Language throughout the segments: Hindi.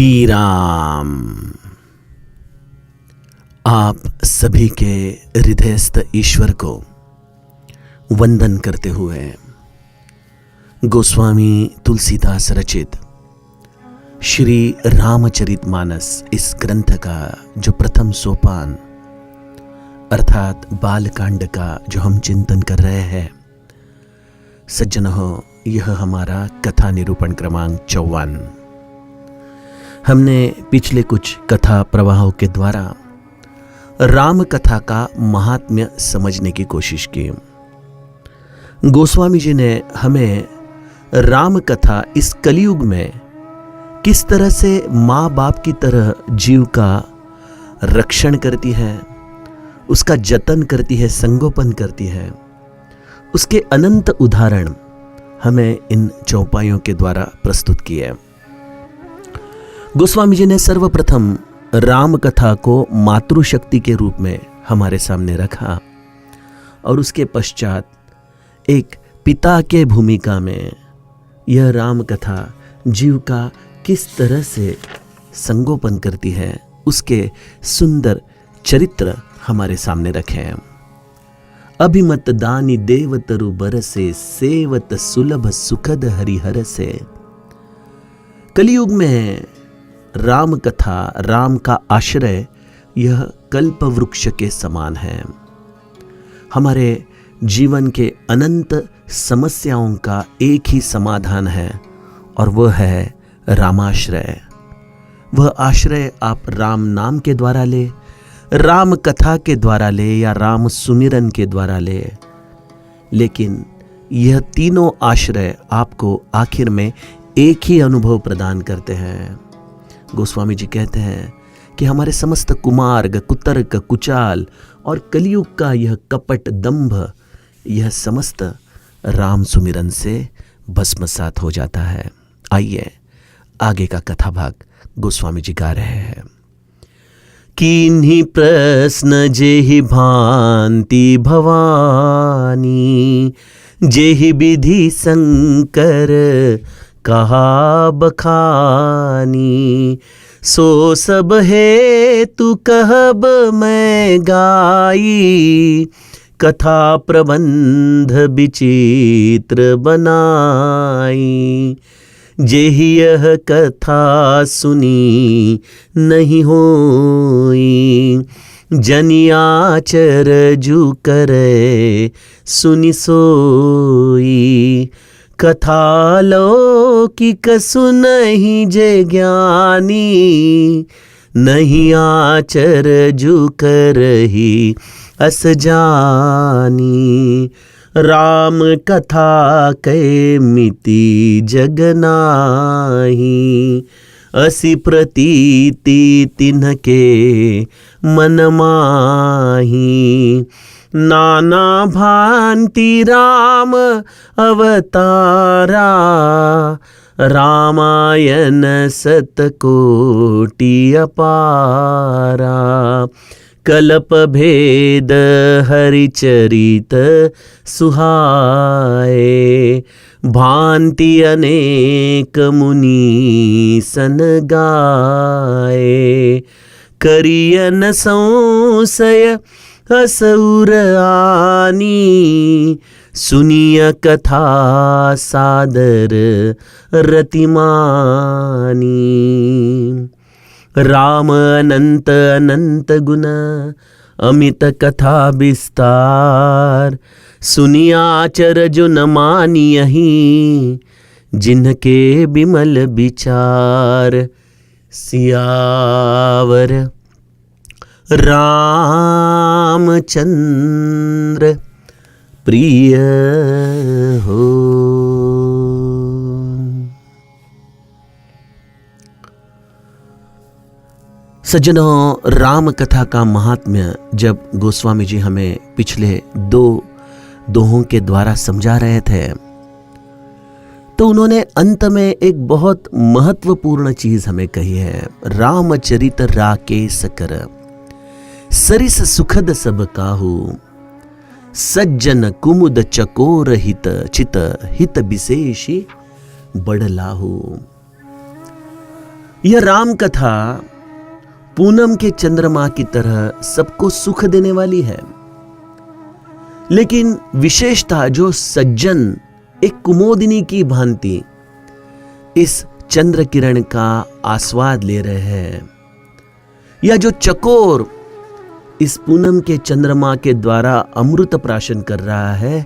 श्री राम। आप सभी के हृदयस्थ ईश्वर को वंदन करते हुए गोस्वामी तुलसीदास रचित श्री रामचरितमानस इस ग्रंथ का जो प्रथम सोपान अर्थात बालकांड का जो हम चिंतन कर रहे हैं, सज्जनों, यह हमारा कथा निरूपण क्रमांक 54। हमने पिछले कुछ कथा प्रवाहों के द्वारा राम कथा का महात्म्य समझने की कोशिश की। गोस्वामी जी ने हमें राम कथा इस कलयुग में किस तरह से माँ बाप की तरह जीव का रक्षण करती है, उसका जतन करती है, संगोपन करती है, उसके अनंत उदाहरण हमें इन चौपाइयों के द्वारा प्रस्तुत किए। गोस्वामी जी ने सर्वप्रथम राम कथा को मातृशक्ति के रूप में हमारे सामने रखा और उसके पश्चात एक पिता के भूमिका में यह राम कथा जीव का किस तरह से संगोपन करती है, उसके सुंदर चरित्र हमारे सामने रखे हैं। अभिमत दानी देवतरु बरसे, सेवत सुलभ सुखद हरिहर से। कलयुग में राम कथा, राम का आश्रय यह कल्प वृक्ष के समान है। हमारे जीवन के अनंत समस्याओं का एक ही समाधान है और वह है रामाश्रय। वह आश्रय आप राम नाम के द्वारा ले, राम कथा के द्वारा ले या राम सुमिरन के द्वारा ले, लेकिन यह तीनों आश्रय आपको आखिर में एक ही अनुभव प्रदान करते हैं। गोस्वामी जी कहते हैं कि हमारे समस्त कुमार्ग, कुतर्क, कुचाल और कलयुग का यह कपट, दंभ, यह समस्त राम सुमिरन से भस्मसात हो जाता है। आइए आगे का कथा भाग गोस्वामी जी गा रहे हैं। किन्हीं प्रश्न जेहि भांति भवानी, जेहि विधि शंकर कहा बखानी। सो सब है तू कहब मैं गाई, कथा प्रबंध विचित्र बनाई। जेहि यह कथा सुनी नहीं होई, जनियाचर जू करे सुनि सोई। कथा लौकिक सुनहि जे ज्ञानी, नहीं आचर जू करहि अस जानी। राम कथा कै मिति जग नाहि, असि प्रतीति तिन्हके मन माहि। नाना भांति राम अवतारा, रामायण सतकोटि अपारा। कल्प भेद हरिचरित सुहाए, भांति अनेक मुनि सन गाए। करियन संशय असुर आनी, सुनिय कथा सादर रतिमानी। राम अनंत अनंत गुण, अमित कथा विस्तार। सुनियाचर जो न मानियहि, जिनके बिमल विचार। सियावर रामचंद्र प्रिय हो। सज्जनों, राम कथा का महात्म्य जब गोस्वामी जी हमें पिछले दो दोहों के द्वारा समझा रहे थे, तो उन्होंने अंत में एक बहुत महत्वपूर्ण चीज हमें कही है। रामचरित राकेश कर, सरिस सुखद सब काहू। सज्जन कुमुद चकोर हित चित, हित विशेषी बड़ लाहू। यह राम कथा पूनम के चंद्रमा की तरह सबको सुख देने वाली है, लेकिन विशेषता जो सज्जन एक कुमोदिनी की भांति इस चंद्र किरण का आस्वाद ले रहे हैं, या जो चकोर इस पूनम के चंद्रमा के द्वारा अमृत प्राशन कर रहा है,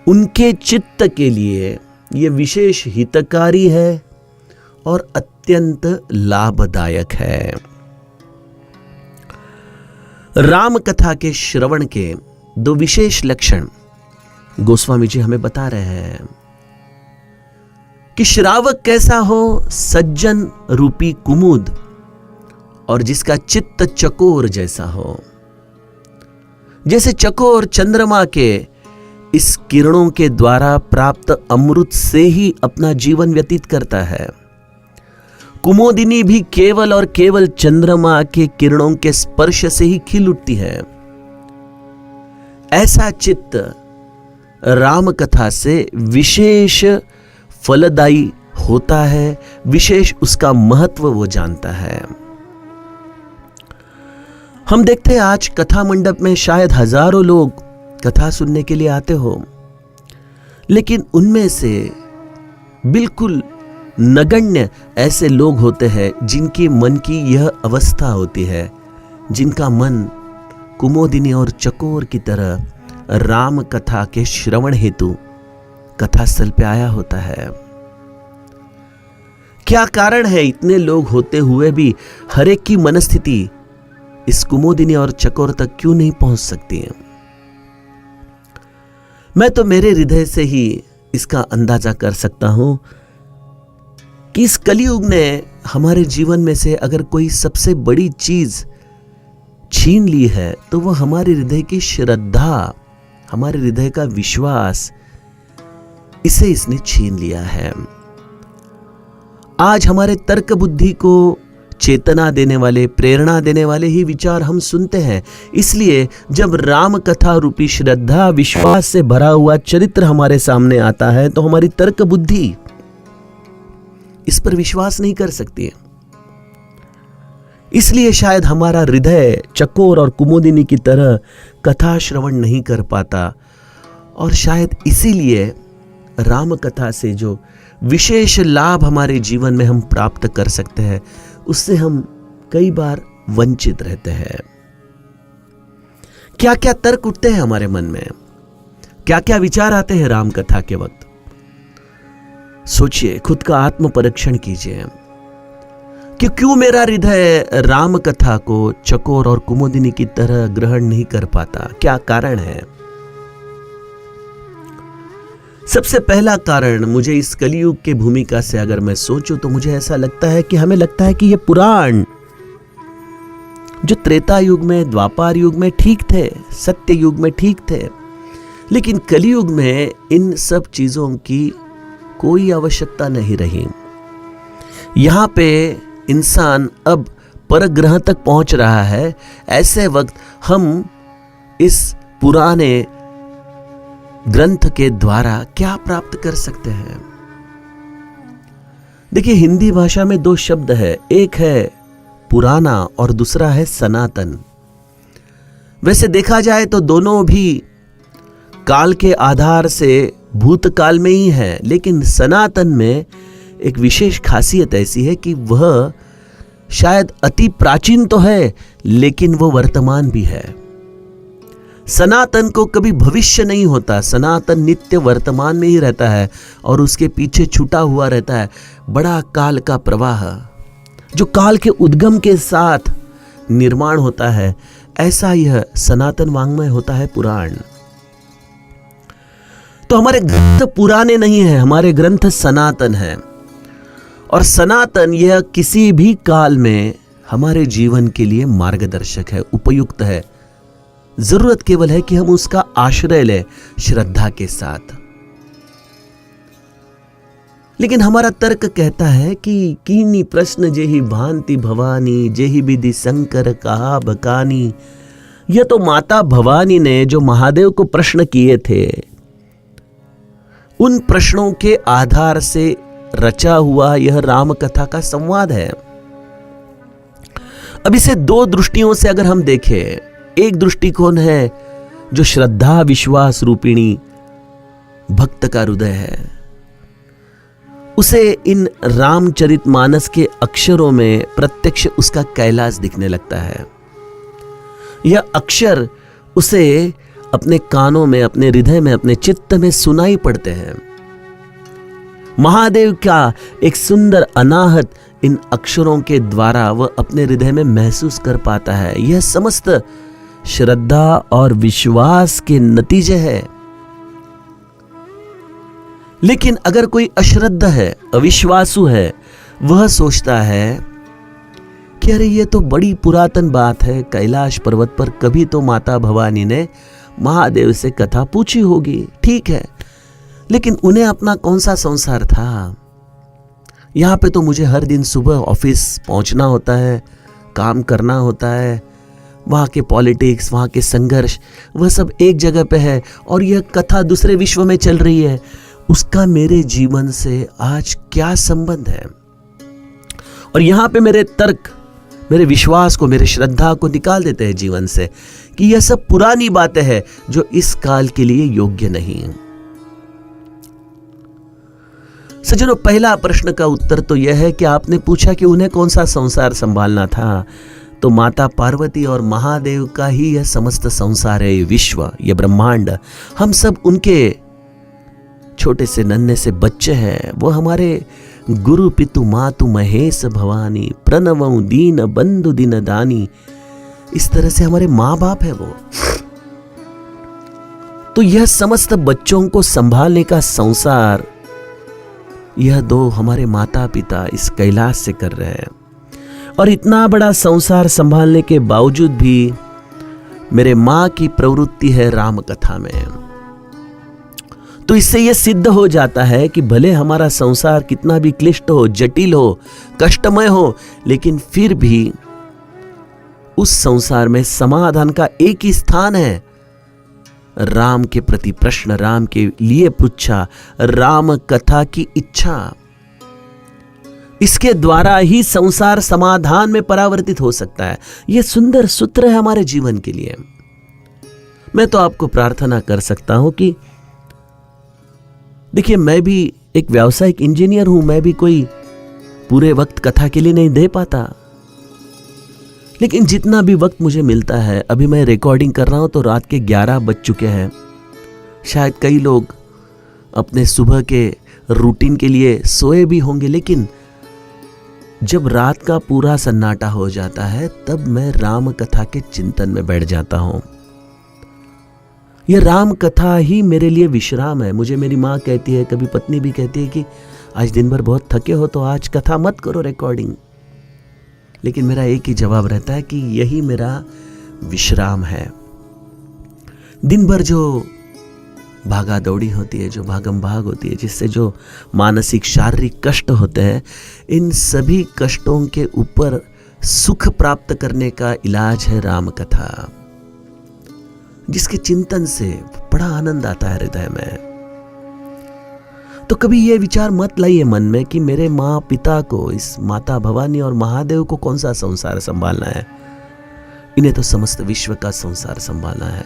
उनके चित्त के लिए यह विशेष हितकारी है और अत्यंत लाभदायक है। राम कथा के श्रवण के दो विशेष लक्षण गोस्वामी जी हमें बता रहे हैं कि श्रावक कैसा हो, सज्जन रूपी कुमुद, और जिसका चित्त चकोर जैसा हो। जैसे चकोर चंद्रमा के इस किरणों के द्वारा प्राप्त अमृत से ही अपना जीवन व्यतीत करता है, कुमोदिनी भी केवल और केवल चंद्रमा के किरणों के स्पर्श से ही खिल उठती है। ऐसा चित्त राम कथा से विशेष फलदायी होता है, विशेष उसका महत्व वो जानता है। हम देखते हैं आज कथा मंडप में शायद हजारों लोग कथा सुनने के लिए आते हो, लेकिन उनमें से बिल्कुल नगण्य ऐसे लोग होते हैं जिनकी मन की यह अवस्था होती है, जिनका मन कुमोदिनी और चकोर की तरह राम कथा के श्रवण हेतु कथास्थल पे आया होता है। क्या कारण है इतने लोग होते हुए भी हर एक की मनस्थिति इस कुमोदिनी और चकोर तक क्यों नहीं पहुंच सकती है? मैं तो मेरे हृदय से ही इसका अंदाजा कर सकता हूं कि इस कलियुग ने हमारे जीवन में से अगर कोई सबसे बड़ी चीज छीन ली है तो वह हमारे हृदय की श्रद्धा, हमारे हृदय का विश्वास, इसे इसने छीन लिया है। आज हमारे तर्क बुद्धि को चेतना देने वाले, प्रेरणा देने वाले ही विचार हम सुनते हैं। इसलिए जब राम कथा रूपी श्रद्धा, विश्वास से भरा हुआ चरित्र हमारे सामने आता है तो हमारी तर्क बुद्धि इस पर विश्वास नहीं कर सकती है। इसलिए शायद हमारा हृदय चकोर और कुमुदिनी की तरह कथा श्रवण नहीं कर पाता, और शायद इसीलिए राम कथा से जो विशेष लाभ हमारे जीवन में हम प्राप्त कर सकते हैं, उससे हम कई बार वंचित रहते हैं। क्या क्या तर्क उठते हैं हमारे मन में, क्या क्या विचार आते हैं राम कथा के वक्त? सोचिए, खुद का आत्म परीक्षण कीजिए कि क्यों मेरा हृदय राम कथा को चकोर और कुमुदिनी की तरह ग्रहण नहीं कर पाता? क्या कारण है? सबसे पहला कारण, मुझे इस कलियुग के भूमिका से अगर मैं सोचूं तो मुझे ऐसा लगता है कि हमें लगता है कि ये पुराण जो त्रेता युग में, द्वापर युग में ठीक थे, सत्य युग में ठीक थे, लेकिन कलियुग में इन सब चीजों की कोई आवश्यकता नहीं रही। यहां पे इंसान अब परग्रह तक पहुंच रहा है। ऐसे वक्त हम इस पुराने ग्रंथ के द्वारा क्या प्राप्त कर सकते हैं? देखिए, हिंदी भाषा में दो शब्द है, एक है पुराना और दूसरा है सनातन। वैसे देखा जाए तो दोनों भी काल के आधार से भूतकाल में ही है, लेकिन सनातन में एक विशेष खासियत ऐसी है कि वह शायद अति प्राचीन तो है, लेकिन वह वर्तमान भी है। सनातन को कभी भविष्य नहीं होता, सनातन नित्य वर्तमान में ही रहता है और उसके पीछे छुटा हुआ रहता है बड़ा काल का प्रवाह, जो काल के उद्गम के साथ निर्माण होता है। ऐसा यह सनातन वाङ्मय होता है पुराण। तो हमारे ग्रंथ पुराने नहीं हैं, हमारे ग्रंथ सनातन हैं, और सनातन यह किसी भी काल में हमारे जीवन के लिए मार्गदर्शक है, उपयुक्त है। जरूरत केवल है कि हम उसका आश्रय लें श्रद्धा के साथ। लेकिन हमारा तर्क कहता है कि कीनी प्रश्न जेहि भांति भवानी, जेहि विधि शंकर कहा बकानी। यह तो माता भवानी ने जो महादेव को प्रश्न किए थे, उन प्रश्नों के आधार से रचा हुआ यह राम कथा का संवाद है। अब इसे दो दृष्टियों से अगर हम देखें, एक दृष्टिकोण है जो श्रद्धा विश्वास रूपिणी भक्त का हृदय है, उसे इन रामचरितमानस के अक्षरों में प्रत्यक्ष उसका कैलाश दिखने लगता है। यह अक्षर उसे अपने कानों में, अपने हृदय में, अपने चित्त में सुनाई पड़ते हैं। महादेव का एक सुंदर अनाहत इन अक्षरों के द्वारा वह अपने हृदय में महसूस कर पाता है। यह समस्त श्रद्धा और विश्वास के नतीजे है। लेकिन अगर कोई अश्रद्धा है, अविश्वासु है, वह सोचता है कि अरे ये तो बड़ी पुरातन बात है, कैलाश पर्वत पर कभी तो माता भवानी ने महादेव से कथा पूछी होगी, ठीक है, लेकिन उन्हें अपना कौन सा संसार था। यहां पे तो मुझे हर दिन सुबह ऑफिस पहुंचना होता है, काम करना होता है, वहां के पॉलिटिक्स, वहां के संघर्ष, वह सब एक जगह पे है, और यह कथा दूसरे विश्व में चल रही है। उसका मेरे जीवन से आज क्या संबंध है। और यहां पे मेरे तर्क मेरे विश्वास को, मेरे श्रद्धा को निकाल देते हैं जीवन से कि यह सब पुरानी बातें हैं जो इस काल के लिए योग्य नहीं। सज्जनों, पहला प्रश्न का उत्तर तो यह है कि आपने पूछा कि उन्हें कौन सा संसार संभालना था, तो माता पार्वती और महादेव का ही यह समस्त संसार है, ये विश्व, ये ब्रह्मांड। हम सब उनके छोटे से नन्हे से बच्चे हैं। वो हमारे गुरु पितु मातु महेश भवानी, प्रणवं दीन बंधु दीन दानी, इस तरह से हमारे माँ बाप है वो। तो यह समस्त बच्चों को संभालने का संसार यह दो हमारे माता पिता इस कैलाश से कर रहे हैं। और इतना बड़ा संसार संभालने के बावजूद भी मेरे माँ की प्रवृत्ति है राम कथा में। तो इससे यह सिद्ध हो जाता है कि भले हमारा संसार कितना भी क्लिष्ट हो, जटिल हो, कष्टमय हो, लेकिन फिर भी उस संसार में समाधान का एक ही स्थान है, राम के प्रति प्रश्न, राम के लिए पृच्छा, राम कथा की इच्छा। इसके द्वारा ही संसार समाधान में परावर्तित हो सकता है। यह सुंदर सूत्र है हमारे जीवन के लिए। मैं तो आपको प्रार्थना कर सकता हूं कि देखिए, मैं भी एक व्यावसायिक इंजीनियर हूं, मैं भी कोई पूरे वक्त कथा के लिए नहीं दे पाता, लेकिन जितना भी वक्त मुझे मिलता है, अभी मैं रिकॉर्डिंग कर रहा हूं तो रात के 11 बज चुके हैं। शायद कई लोग अपने सुबह के रूटीन के लिए सोए भी होंगे, लेकिन जब रात का पूरा सन्नाटा हो जाता है तब मैं राम कथा के चिंतन में बैठ जाता हूं। यह राम कथा ही मेरे लिए विश्राम है। मुझे मेरी माँ कहती है, कभी पत्नी भी कहती है कि आज दिन भर बहुत थके हो तो आज कथा मत करो रिकॉर्डिंग, लेकिन मेरा एक ही जवाब रहता है कि यही मेरा विश्राम है। दिन भर जो भागा दौड़ी होती है, जो भागम भाग होती है, जिससे जो मानसिक शारीरिक कष्ट होते हैं, इन सभी कष्टों के ऊपर सुख प्राप्त करने का इलाज है राम कथा, जिसके चिंतन से बड़ा आनंद आता है हृदय में। तो कभी यह विचार मत लाइए मन में कि मेरे माँ पिता को, इस माता भवानी और महादेव को कौन सा संसार संभालना है, इन्हें तो समस्त विश्व का संसार संभालना है।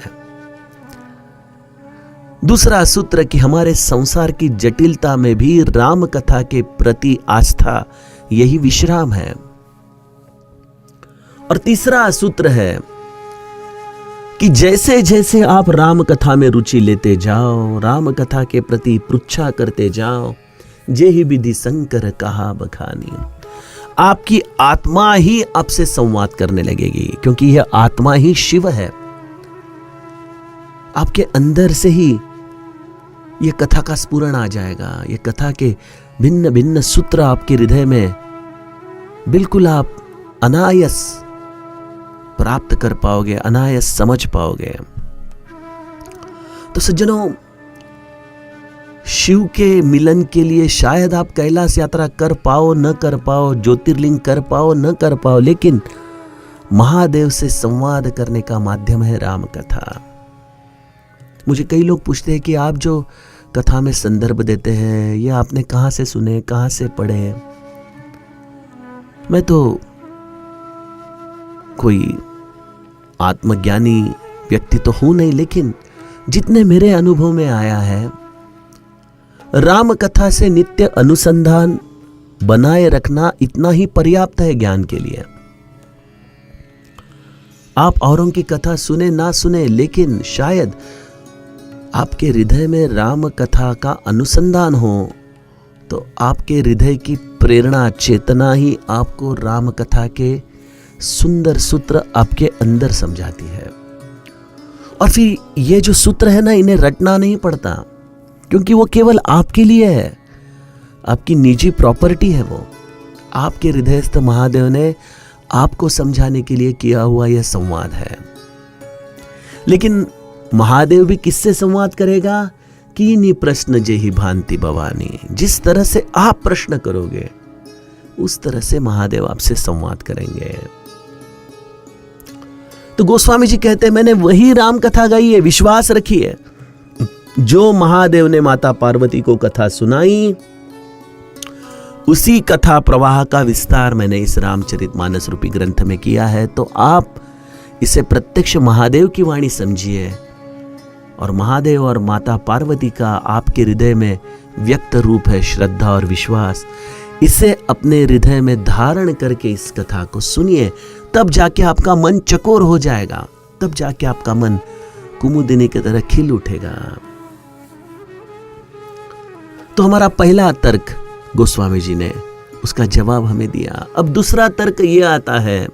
दूसरा सूत्र कि हमारे संसार की जटिलता में भी राम कथा के प्रति आस्था, यही विश्राम है। और तीसरा सूत्र है कि जैसे जैसे आप राम कथा में रुचि लेते जाओ, राम कथा के प्रति पृच्छा करते जाओ, जेहि विधि शंकर कहा बखानी, आपकी आत्मा ही आपसे संवाद करने लगेगी, क्योंकि यह आत्मा ही शिव है। आपके अंदर से ही यह कथा का स्फुरण आ जाएगा। यह कथा के भिन्न भिन्न सूत्र आपके हृदय में बिल्कुल आप अनायास प्राप्त कर पाओगे, अनायास समझ पाओगे। तो सज्जनों, शिव के मिलन के लिए शायद आप कैलाश यात्रा कर पाओ न कर पाओ, ज्योतिर्लिंग कर पाओ न कर पाओ, लेकिन महादेव से संवाद करने का माध्यम है राम कथा। मुझे कई लोग पूछते हैं कि आप जो कथा में संदर्भ देते हैं, ये आपने कहां से सुने, कहां से पढ़े। मैं तो कोई आत्मज्ञानी व्यक्ति तो हूं नहीं, लेकिन जितने मेरे अनुभव में आया है, राम कथा से नित्य अनुसंधान बनाए रखना इतना ही पर्याप्त है ज्ञान के लिए। आप औरों की कथा सुने ना सुने, लेकिन शायद आपके हृदय में राम कथा का अनुसंधान हो तो आपके हृदय की प्रेरणा, चेतना ही आपको राम कथा के सुंदर सूत्र आपके अंदर समझाती है। और फिर ये जो सूत्र है ना, इन्हें रटना नहीं पड़ता, क्योंकि वो केवल आपके लिए है, आपकी निजी प्रॉपर्टी है। वो आपके हृदयस्थ महादेव ने आपको समझाने के लिए किया हुआ यह संवाद है। लेकिन महादेव भी किससे संवाद करेगा? कीनी प्रश्न जेहि भांति भवानी। जिस तरह से आप प्रश्न करोगे उस तरह से महादेव आपसे संवाद करेंगे। तो गोस्वामी जी कहते हैं, मैंने वही राम कथा गाई है, विश्वास रखिए। जो महादेव ने माता पार्वती को कथा सुनाई, उसी कथा प्रवाह का विस्तार मैंने इस रामचरितमानस रूपी ग्रंथ में किया है। तो आप इसे प्रत्यक्ष महादेव की वाणी समझिए, और महादेव और माता पार्वती का आपके हृदय में व्यक्त रूप है श्रद्धा और विश्वास। इसे अपने हृदय में धारण करके इस कथा को सुनिए, तब जाके आपका मन चकोर हो जाएगा, तब जाके आपका मन कुमुदिनी की तरह खिल उठेगा। तो हमारा पहला तर्क गोस्वामी जी ने उसका जवाब हमें दिया। अब दूसरा तर्क यह आता है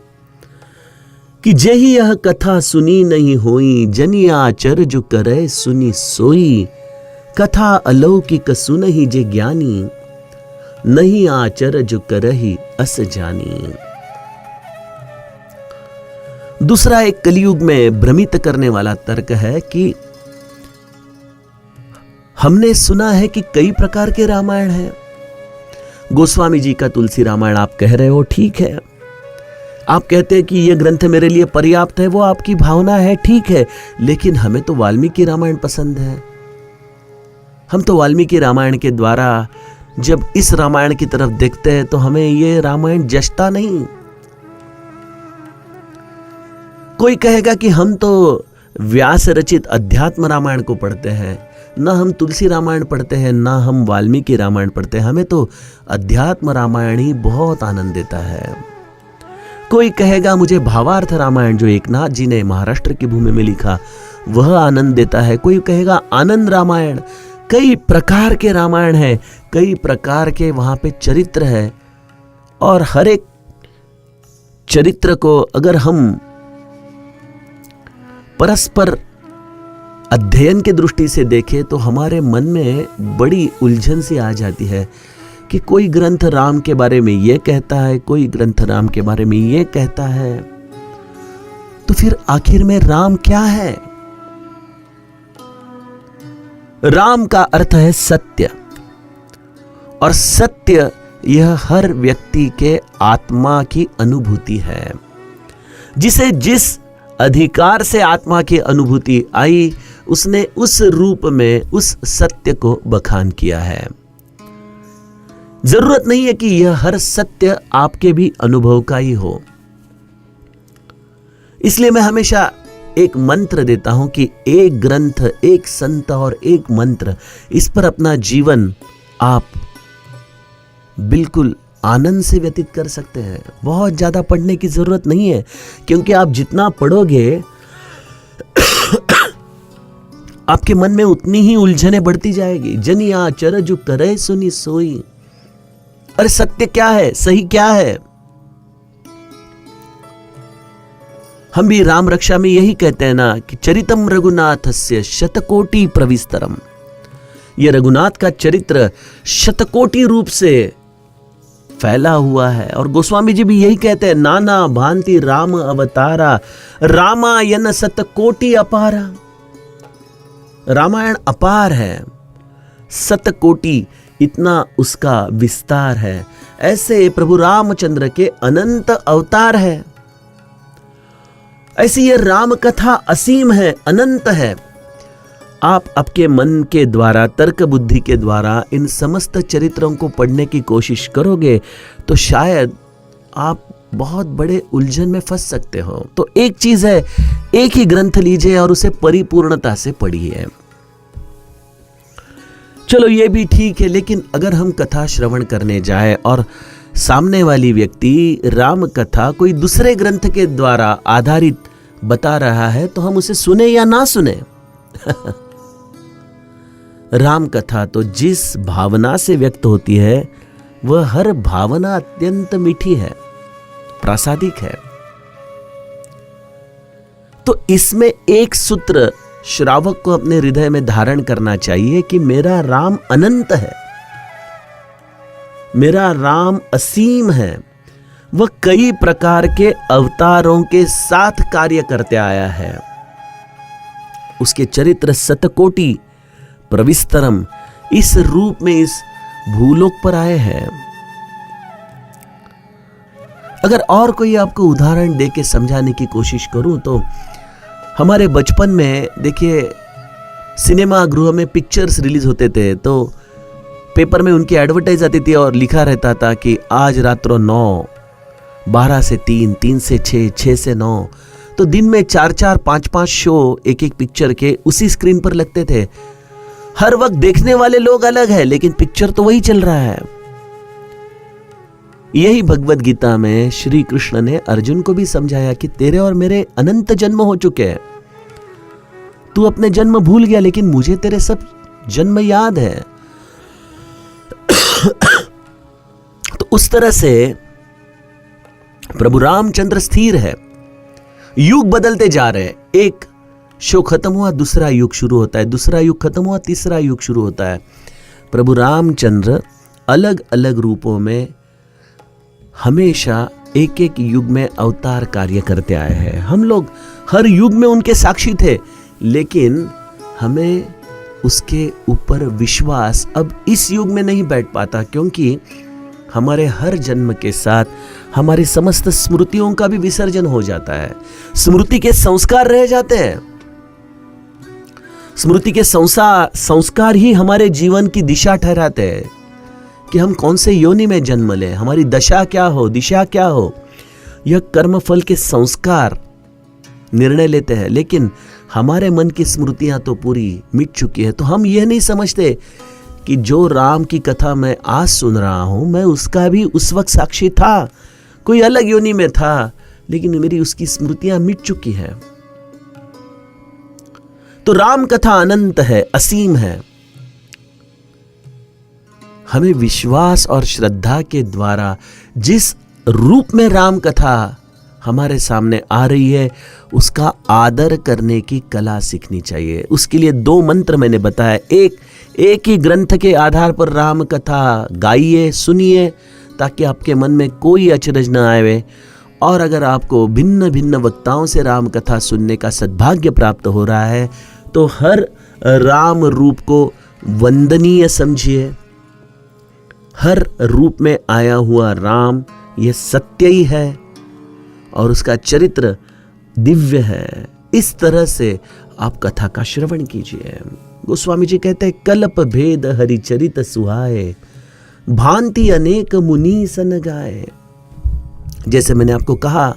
कि जेहि यह कथा सुनी नहीं होई, जनि आचर जो करे सुनी सोई। कथा अलौकिक सुनहि जे ज्ञानी, नहीं आचर जो करहि अस जानी। दूसरा एक कलयुग में भ्रमित करने वाला तर्क है कि हमने सुना है कि कई प्रकार के रामायण हैं। गोस्वामी जी का तुलसी रामायण आप कह रहे हो, ठीक है। आप कहते हैं कि यह ग्रंथ मेरे लिए पर्याप्त है, वो आपकी भावना है, ठीक है। लेकिन हमें तो वाल्मीकि रामायण पसंद है। हम तो वाल्मीकि रामायण के द्वारा जब इस रामायण की तरफ देखते हैं तो हमें यह रामायण जचता नहीं। कोई कहेगा कि हम तो व्यास रचित अध्यात्म रामायण को पढ़ते हैं, ना हम तुलसी रामायण पढ़ते हैं, ना हम वाल्मीकि रामायण पढ़ते हैं, हमें तो अध्यात्म रामायण ही बहुत आनंद देता है। कोई कहेगा मुझे भावार्थ रामायण जो एकनाथ जी ने महाराष्ट्र की भूमि में लिखा वह आनंद देता है। कोई कहेगा आनंद रामायण। कई प्रकार के रामायण है, कई प्रकार के वहां पे चरित्र है, और हर एक चरित्र को अगर हम परस्पर अध्ययन के दृष्टि से देखें तो हमारे मन में बड़ी उलझन सी आ जाती है कि कोई ग्रंथ राम के बारे में यह कहता है, कोई ग्रंथ राम के बारे में यह कहता है। तो फिर आखिर में राम क्या है? राम का अर्थ है सत्य, और सत्य यह हर व्यक्ति के आत्मा की अनुभूति है। जिसे जिस अधिकार से आत्मा की अनुभूति आई, उसने उस रूप में उस सत्य को बखान किया है। जरूरत नहीं है कि यह हर सत्य आपके भी अनुभव का ही हो। इसलिए मैं हमेशा एक मंत्र देता हूं कि एक ग्रंथ, एक संत और एक मंत्र, इस पर अपना जीवन आप बिल्कुल आनंद से व्यतीत कर सकते हैं। बहुत ज्यादा पढ़ने की जरूरत नहीं है, क्योंकि आप जितना पढ़ोगे आपके मन में उतनी ही उलझने बढ़ती जाएगी। जनि आचर जो करे सुनी सोई। अरे सत्य क्या है, सही क्या है? हम भी राम रक्षा में यही कहते हैं ना कि चरितम रघुनाथस्य शतकोटि प्रविस्तरम। यह रघुनाथ का चरित्र शतकोटि रूप से फैला हुआ है। और गोस्वामी जी भी यही कहते हैं, नाना भांति राम अवतारा, रामायण शतकोटि अपारा। रामायण अपार है, शतकोटि इतना उसका विस्तार है। ऐसे प्रभु रामचंद्र के अनंत अवतार है। ऐसी ये राम कथा असीम है, अनंत है। आप आपके मन के द्वारा, तर्क बुद्धि के द्वारा इन समस्त चरित्रों को पढ़ने की कोशिश करोगे तो शायद आप बहुत बड़े उलझन में फंस सकते हो। तो एक चीज है, एक ही ग्रंथ लीजिए और उसे परिपूर्णता से पढ़िए। चलो ये भी ठीक है, लेकिन अगर हम कथा श्रवण करने जाए और सामने वाली व्यक्ति राम कथा कोई दूसरे ग्रंथ के द्वारा आधारित बता रहा है, तो हम उसे सुने या ना सुने? राम कथा तो जिस भावना से व्यक्त होती है वह हर भावना अत्यंत मीठी है, प्रासादिक है। तो इसमें एक सूत्र श्रावक को अपने हृदय में धारण करना चाहिए कि मेरा राम अनंत है, मेरा राम असीम है। वह कई प्रकार के अवतारों के साथ कार्य करते आया है। उसके चरित्र शतकोटि प्रविस्तरम इस रूप में इस भूलोक पर आए हैं। अगर और कोई आपको उदाहरण देके समझाने की कोशिश करूं तो हमारे बचपन में देखिए, सिनेमा गृह में पिक्चर्स रिलीज होते थे तो पेपर में उनकी एडवर्टाइज आती थी और लिखा रहता था कि आज रात्रों 9, 12 से 3, 3 से 6, 6 से 9। तो दिन में 4-4, 5-5 शो एक एक पिक्चर के उसी स्क्रीन पर लगते थे। हर वक्त देखने वाले लोग अलग है, लेकिन पिक्चर तो वही चल रहा है। यही भगवद गीता में श्री कृष्ण ने अर्जुन को भी समझाया कि तेरे और मेरे अनंत जन्म हो चुके हैं। तू अपने जन्म भूल गया, लेकिन मुझे तेरे सब जन्म याद है। तो उस तरह से प्रभु रामचंद्र स्थिर है। युग बदलते जा रहे हैं। एक शो खत्म हुआ, दूसरा युग शुरू होता है, दूसरा युग खत्म हुआ, तीसरा युग शुरू होता है। प्रभु रामचंद्र अलग अलग रूपों में हमेशा एक एक युग में अवतार कार्य करते आए हैं। हम लोग हर युग में उनके साक्षी थे, लेकिन हमें उसके ऊपर विश्वास अब इस युग में नहीं बैठ पाता, क्योंकि हमारे हर जन्म के साथ हमारी समस्त स्मृतियों का भी विसर्जन हो जाता है। स्मृति के संस्कार रह जाते हैं। स्मृति के संस्कार ही हमारे जीवन की दिशा ठहराते हैं कि हम कौन से योनि में जन्म लें, हमारी दशा क्या हो, दिशा क्या हो। यह कर्मफल के संस्कार निर्णय लेते हैं, लेकिन हमारे मन की स्मृतियां तो पूरी मिट चुकी है। तो हम यह नहीं समझते कि जो राम की कथा मैं आज सुन रहा हूं, मैं उसका भी उस वक्त साक्षी था, कोई अलग योनि में था, लेकिन मेरी उसकी स्मृतियां मिट चुकी हैं। तो राम कथा अनंत है, असीम है। हमें विश्वास और श्रद्धा के द्वारा जिस रूप में राम कथा हमारे सामने आ रही है, उसका आदर करने की कला सीखनी चाहिए। उसके लिए 2 मंत्र मैंने बताया। एक ही ग्रंथ के आधार पर राम कथा गाइए, सुनिए, ताकि आपके मन में कोई अचरज न आए। और अगर आपको भिन्न भिन्न वक्ताओं से राम कथा सुनने का सद्भाग्य प्राप्त हो रहा है, तो हर राम रूप को वंदनीय समझिए। हर रूप में आया हुआ राम यह सत्य ही है और उसका चरित्र दिव्य है। इस तरह से आप कथा का श्रवण कीजिए। गोस्वामी जी कहते हैं, कल्प भेद हरिचरित सुहाए, भांति अनेक मुनि सन गाए। जैसे मैंने आपको कहा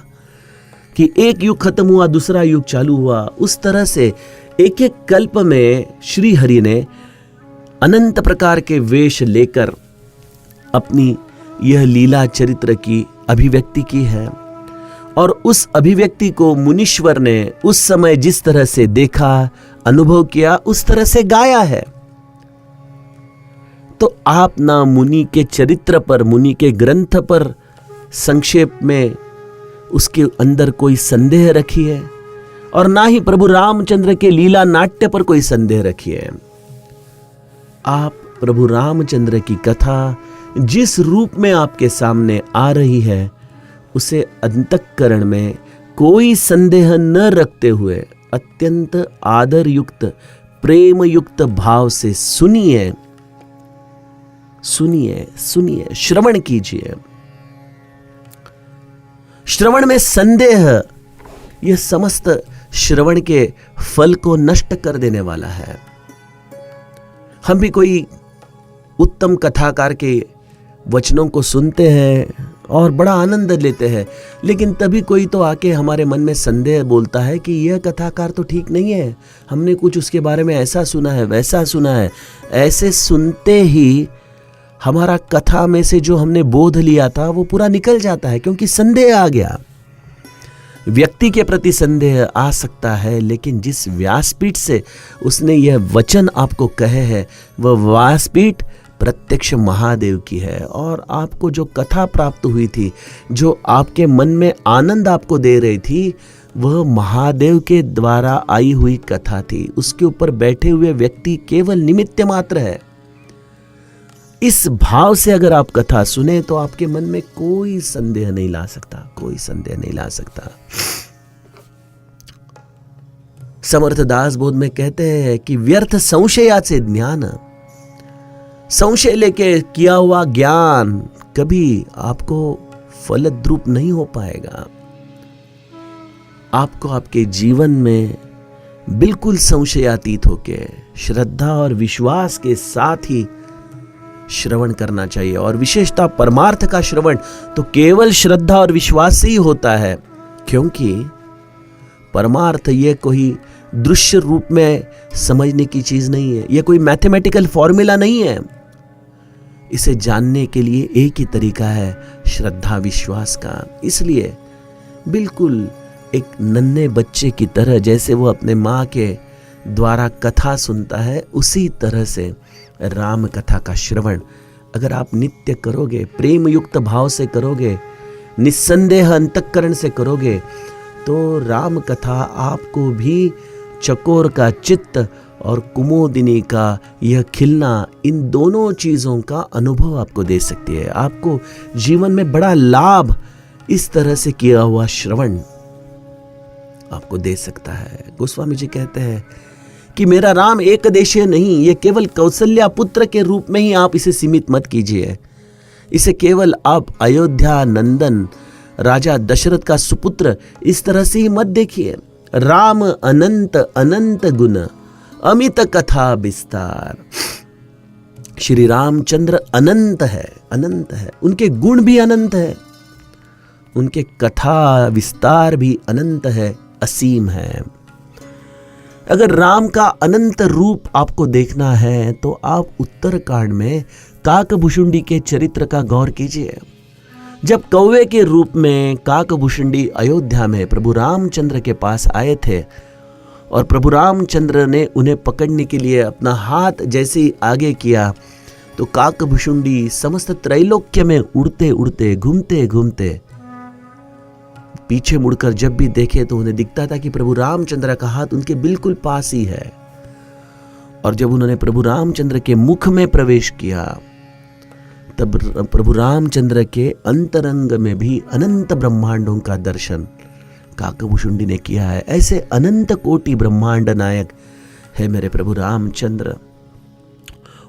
कि एक युग खत्म हुआ, दूसरा युग चालू हुआ, उस तरह से एक एक कल्प में श्री हरि ने अनंत प्रकार के वेश लेकर अपनी यह लीला चरित्र की अभिव्यक्ति की है। और उस अभिव्यक्ति को मुनीश्वर ने उस समय जिस तरह से देखा, अनुभव किया, उस तरह से गाया है। तो आप ना मुनि के चरित्र पर, मुनि के ग्रंथ पर संक्षेप में उसके अंदर कोई संदेह रखिए, और ना ही प्रभु रामचंद्र के लीला नाट्य पर कोई संदेह रखिए। आप प्रभु रामचंद्र की कथा जिस रूप में आपके सामने आ रही है, उसे अंतःकरण में कोई संदेह न रखते हुए अत्यंत आदर युक्त, प्रेम युक्त भाव से सुनिए, सुनिए, सुनिए, श्रवण कीजिए। श्रवण में संदेह यह समस्त श्रवण के फल को नष्ट कर देने वाला है। हम भी कोई उत्तम कथाकार के वचनों को सुनते हैं और बड़ा आनंद लेते हैं। लेकिन तभी कोई तो आके हमारे मन में संदेह बोलता है कि यह कथाकार तो ठीक नहीं है, हमने कुछ उसके बारे में ऐसा सुना है, वैसा सुना है। ऐसे सुनते ही हमारा कथा में से जो हमने बोध लिया था वो पूरा निकल जाता है, क्योंकि संदेह आ गया। व्यक्ति के प्रति संदेह आ सकता है, लेकिन जिस व्यासपीठ से उसने यह वचन आपको कहे हैं वह व्यासपीठ प्रत्यक्ष महादेव की है। और आपको जो कथा प्राप्त हुई थी, जो आपके मन में आनंद आपको दे रही थी, वह महादेव के द्वारा आई हुई कथा थी। उसके ऊपर बैठे हुए व्यक्ति केवल निमित्त मात्र है। इस भाव से अगर आप कथा सुने तो आपके मन में कोई संदेह नहीं ला सकता, कोई संदेह नहीं ला सकता। समर्थ दास बोध में कहते हैं कि व्यर्थ संशयाचे ज्ञान, संशय लेके किया हुआ ज्ञान कभी आपको फलद्रूप नहीं हो पाएगा। आपको आपके जीवन में बिल्कुल संशयातीत होके श्रद्धा और विश्वास के साथ ही श्रवण करना चाहिए। और विशेषतः परमार्थ का श्रवण तो केवल श्रद्धा और विश्वास से ही होता है, क्योंकि परमार्थ ये कोई दृश्य रूप में समझने की चीज नहीं है, यह कोई मैथमेटिकल फॉर्मूला नहीं है। इसे जानने के लिए एक ही तरीका है, श्रद्धा विश्वास का। इसलिए बिल्कुल एक नन्हे बच्चे की तरह जैसे वो अपने माँ के द्वारा कथा सुनता है, उसी तरह से राम कथा का श्रवण अगर आप नित्य करोगे, प्रेम युक्त भाव से करोगे, निस्संदेह अंतःकरण से करोगे, तो राम कथा आपको भी चकोर का चित्त और कुमोदिनी का यह खिलना, इन दोनों चीज़ों का अनुभव आपको दे सकती है। आपको जीवन में बड़ा लाभ इस तरह से किया हुआ श्रवण आपको दे सकता है। गोस्वामी जी कहते हैं कि मेरा राम एक देशीय नहीं, ये केवल कौशल्या पुत्र के रूप में ही आप इसे सीमित मत कीजिए। इसे केवल आप अयोध्या नंदन राजा दशरथ का सुपुत्र इस तरह से ही मत देखिए। राम अनंत अनंत गुण अमित कथा विस्तार। श्री रामचंद्र अनंत है, अनंत है, उनके गुण भी अनंत है, उनके कथा विस्तार भी अनंत है, असीम है। अगर राम का अनंत रूप आपको देखना है तो आप उत्तरकांड में काकभुशुंडी के चरित्र का गौर कीजिए। जब कौवे के रूप में काकभुशुंडी अयोध्या में प्रभु रामचंद्र के पास आए थे और प्रभु रामचंद्र ने उन्हें पकड़ने के लिए अपना हाथ जैसे ही आगे किया तो काकभुशुंडी समस्त त्रैलोक्य में उड़ते उड़ते घूमते घूमते पीछे मुड़कर जब भी देखे तो उन्हें दिखता था कि प्रभु रामचंद्र का हाथ उनके बिल्कुल पास ही है। और जब उन्होंने प्रभु रामचंद्र के मुख में प्रवेश किया तब प्रभु रामचंद्र के अंतरंग में भी अनंत ब्रह्मांडों का दर्शन काकभुशुंडी ने किया है। ऐसे अनंत कोटि ब्रह्मांड नायक है मेरे प्रभु रामचंद्र।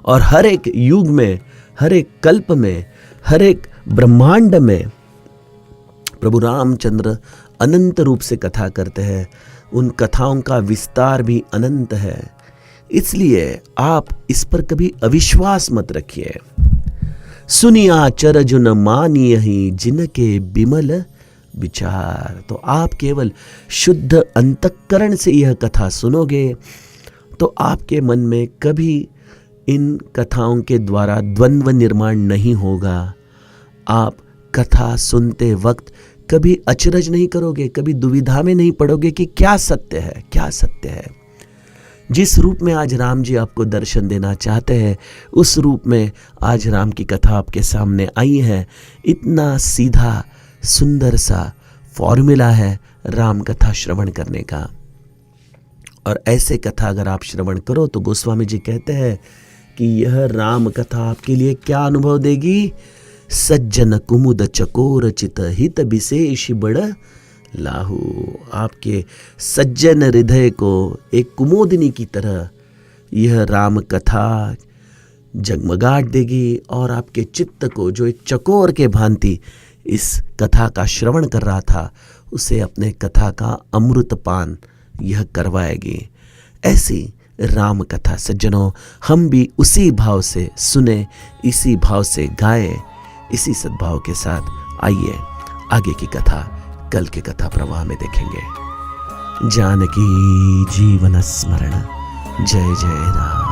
और हर एक युग में, हर एक कल्प में, हर एक ब्रह्मांड में प्रभु रामचंद्र अनंत रूप से कथा करते हैं। उन कथाओं का विस्तार भी अनंत है। इसलिए आप इस पर कभी अविश्वास मत रखिए। सुनिया चरजुन मानिय ही जिनके बिमल विचार। तो आप केवल शुद्ध अंतःकरण से यह कथा सुनोगे तो आपके मन में कभी इन कथाओं के द्वारा द्वंद्व निर्माण नहीं होगा। आप कथा सुनते वक्त कभी अचरज नहीं करोगे, कभी दुविधा में नहीं पड़ोगे कि क्या सत्य है, क्या सत्य है। जिस रूप में आज राम जी आपको दर्शन देना चाहते हैं उस रूप में आज राम की कथा आपके सामने आई है। इतना सीधा सुंदर सा फॉर्मूला है राम कथा श्रवण करने का। और ऐसे कथा अगर आप श्रवण करो तो गोस्वामी जी कहते हैं कि यह राम कथा आपके लिए क्या अनुभव देगी। सज्जन कुमुद चकोर चित हित विशेष बड़ लाहू। आपके सज्जन हृदय को एक कुमोदिनी की तरह यह राम कथा जगमगाट देगी और आपके चित्त को जो एक चकोर के भांति इस कथा का श्रवण कर रहा था उसे अपने कथा का अमृत पान यह करवाएगी। ऐसी राम कथा सज्जनों हम भी उसी भाव से सुने, इसी भाव से गाए, इसी सद्भाव के साथ आइए आगे की कथा कल के कथा प्रवाह में देखेंगे। जानकी जीवन स्मरण। जय जय राम।